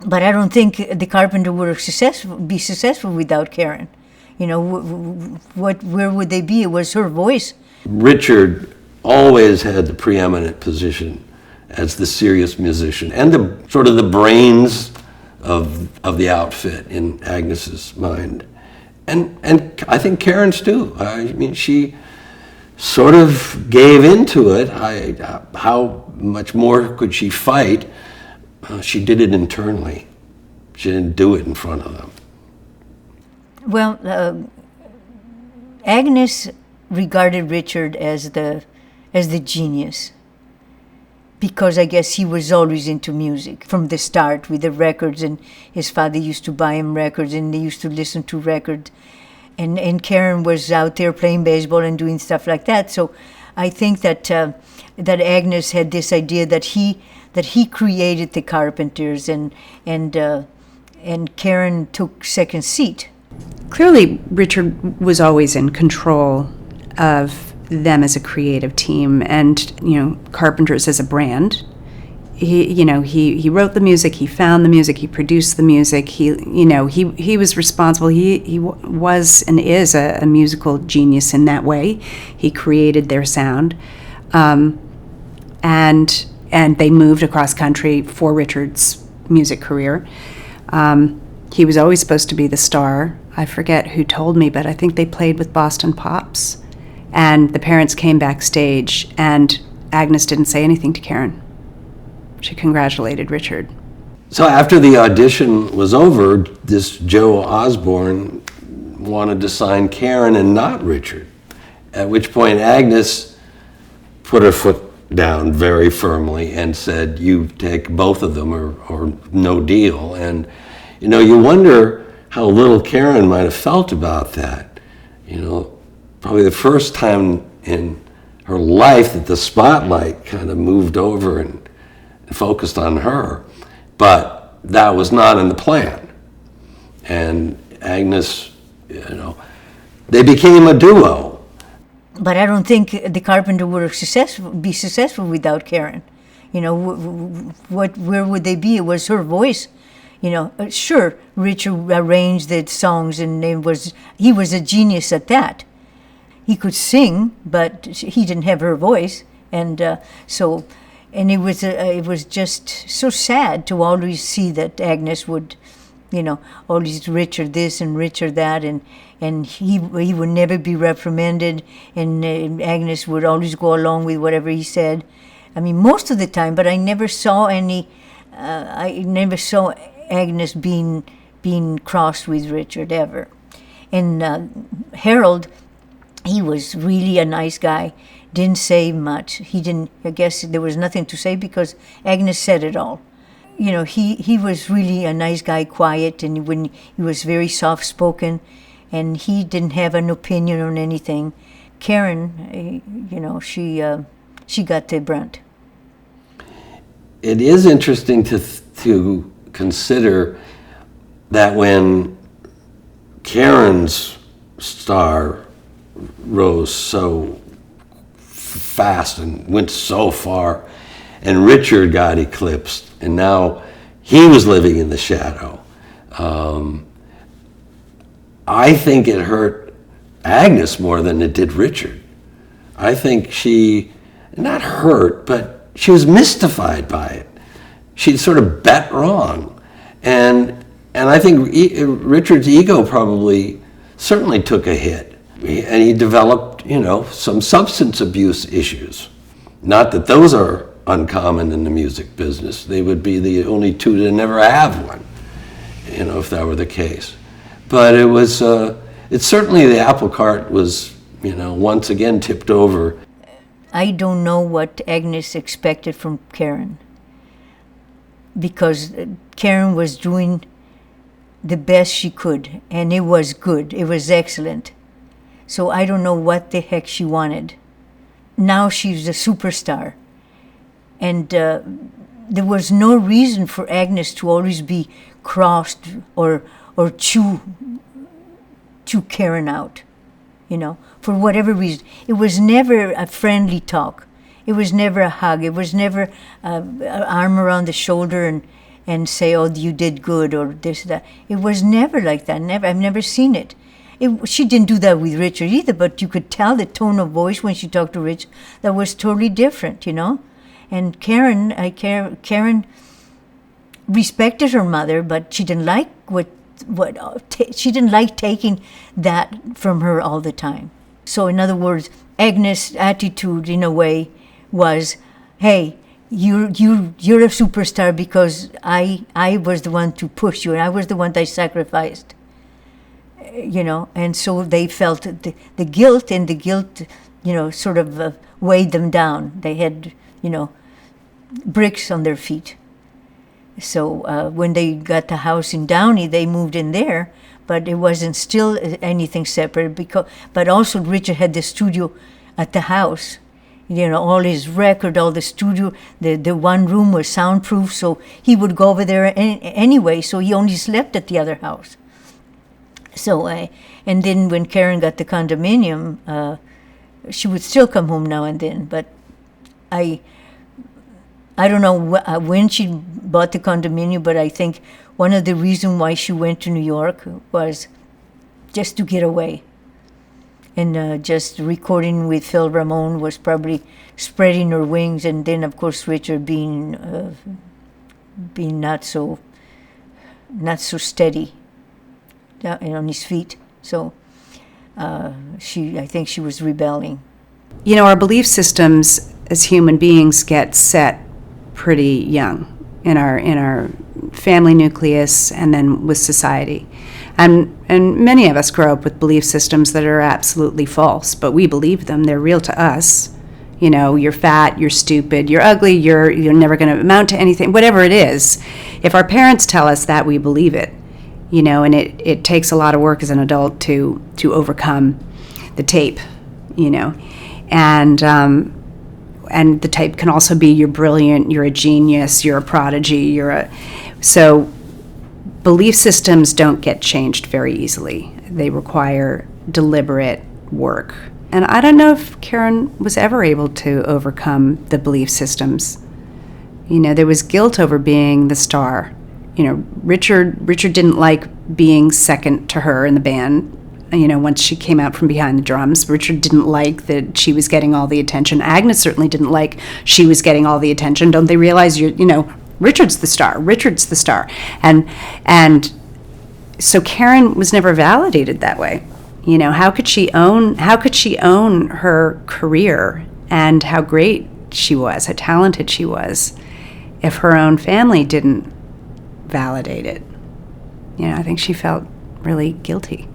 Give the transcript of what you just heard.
But I don't think the Carpenter would have be successful without Karen. You know, where would they be? It was her voice. Richard always had the preeminent position as the serious musician and the sort of the brains of the outfit in Agnes's mind. And I think Karen's too. I mean, she sort of gave into it. How much more could she fight? She did it internally. She didn't do it in front of them. Well, Agnes regarded Richard as the genius, because I guess he was always into music from the start with the records, and his father used to buy him records, and they used to listen to records. And Karen was out there playing baseball and doing stuff like that. So I think that Agnes had this idea that he created the Carpenters, and Karen took second seat. Clearly, Richard was always in control of them as a creative team, and Carpenters as a brand. He wrote the music, he found the music, he produced the music. He was responsible. He was and is a musical genius in that way. He created their sound, and they moved across country for Richard's music career. He was always supposed to be the star. I forget who told me, but I think they played with Boston Pops. And the parents came backstage, and Agnes didn't say anything to Karen. She congratulated Richard. So after the audition was over, this Joe Osborne wanted to sign Karen and not Richard, at which point Agnes put her foot down very firmly and said, you take both of them or no deal. And you wonder how little Karen might have felt about that. Probably the first time in her life that the spotlight kind of moved over and focused on her, but that was not in the plan. And Agnes, they became a duo. But I don't think the Carpenter would have be successful without Karen. Where would they be? It was her voice. Sure, Richard arranged the songs, and he was a genius at that. He could sing, but he didn't have her voice, and it was just so sad to always see that Agnes would, always Richard this and Richard that, and he would never be reprimanded, and Agnes would always go along with whatever he said. I mean, most of the time, but I never saw Agnes being crossed with Richard ever. And Harold, he was really a nice guy. Didn't say much. I guess there was nothing to say because Agnes said it all. He was really a nice guy, quiet, and he was very soft-spoken, and he didn't have an opinion on anything. Karen, she got the brunt. It is interesting to consider that when Karen's star rose so fast and went so far, and Richard got eclipsed, and now he was living in the shadow. I think it hurt Agnes more than it did Richard. I think she, not hurt, but she was mystified by it. She'd sort of bet wrong. And I think Richard's ego certainly took a hit. And he developed, some substance abuse issues. Not that those are uncommon in the music business. They would be the only two to never have one, if that were the case. But it's certainly the apple cart was, once again tipped over. I don't know what Agnes expected from Karen, because Karen was doing the best she could, and it was good. It was excellent. So I don't know what the heck she wanted. Now she's a superstar. And there was no reason for Agnes to always be crossed or chew Karen out, for whatever reason. It was never a friendly talk. It was never a hug. It was never an arm around the shoulder and say, "Oh, you did good," or this, that. It was never like that. Never. I've never seen it. She didn't do that with Richard either, but you could tell the tone of voice when she talked to Richard that was totally different, you know. And Karen respected her mother, but she didn't like she didn't like taking that from her all the time. So in other words, Agnes' attitude in a way was, "Hey, you're a superstar because I was the one to push you, and I was the one that sacrificed." You know, and so they felt the guilt, and the guilt, you know, sort of weighed them down. They had, you know, bricks on their feet. So when they got the house in Downey, they moved in there, but it wasn't still anything separate. But also Richard had the studio at the house. You know, all his record, all the studio, the one room was soundproof, so he would go over there anyway. So he only slept at the other house. So, and then when Karen got the condominium, she would still come home now and then. But I don't know when she bought the condominium, but I think one of the reasons why she went to New York was just to get away. And just recording with Phil Ramone was probably spreading her wings. And then, of course, Richard being not so steady on his feet. So I think she was rebelling. You know, our belief systems as human beings get set pretty young in our family nucleus and then with society. And many of us grow up with belief systems that are absolutely false, but we believe them. They're real to us. You know, you're fat, you're stupid, you're ugly, you're never going to amount to anything, whatever it is. If our parents tell us that, we believe it. You know, and it takes a lot of work as an adult to overcome the tape, you know. And the tape can also be you're brilliant, you're a genius, you're a prodigy, so belief systems don't get changed very easily. They require deliberate work. And I don't know if Karen was ever able to overcome the belief systems. You know, there was guilt over being the star. You know, Richard didn't like being second to her in the band. You know, once she came out from behind the drums, Richard didn't like that she was getting all the attention. Agnes certainly didn't like she was getting all the attention. Don't they realize Richard's the star. And so Karen was never validated that way. You know, how could she own her career and how great she was, how talented she was, if her own family didn't validate it? You know, I think she felt really guilty.